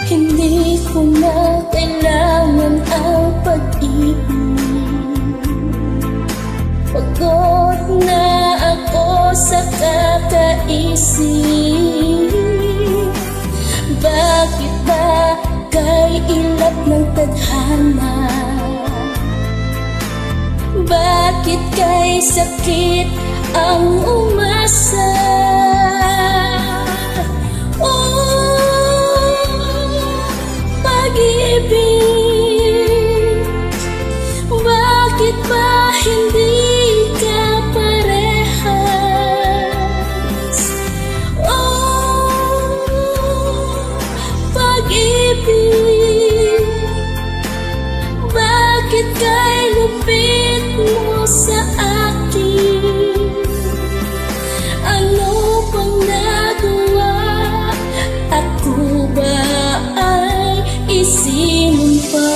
Hindi ko na kailangan ang pag-ibig. Pagod na ako sa kakaisip. Bakit ba kay ilap ng tadhana? Bakit kay sakit ang umasa? Oh, pag-ibig, bakit ba hindi ka parehas? Oh, pag-ibig, bakit kay lupit mo sa akin? Ano bang nagawa? Ako ba ay isinumpa?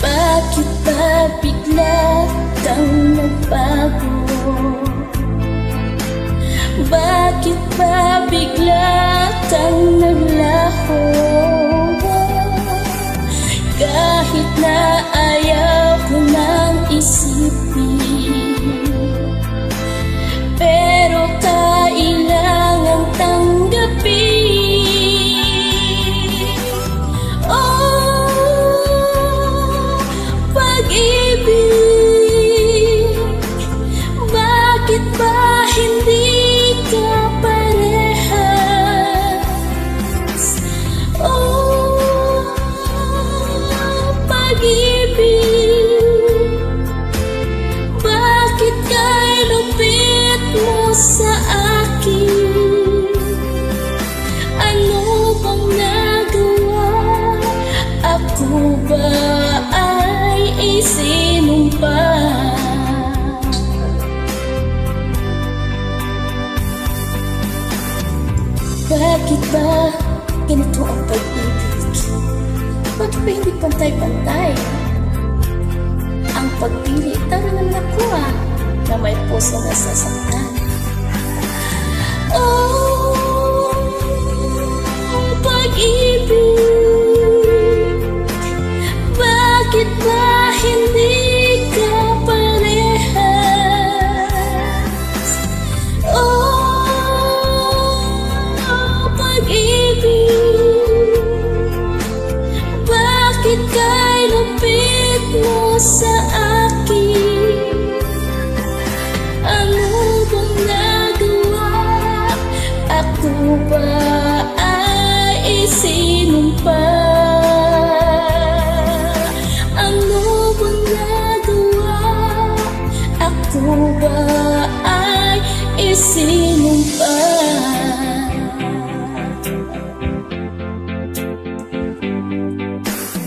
Bakit ba bigla kang nagbago? Bakit ba bigla kang naglaho? Kahit na ayaw ko nang isipin, pero kailangang tanggapin. Oh, pag-ibig, bakit ba hindi ka parehas? Oh, pag-ibig, bakit kay lupit mo sa akin? Ano bang nagawa? Ako ba ay isinumpa? Bakit ba ganito ang pag-ibig? Bakit ba hindi pantay-pantay ang pagpili? Tara naman ako na may puso na sasaktan. Oh, pag-ibig, bakit ba hindi ka parehas? Oh, pag-ibig, bakit kay lupit mo sa akin? Ano bang nagawa? Ako ba ay isinumpa? Ano bang nagawa? Ako ba ay isinumpa?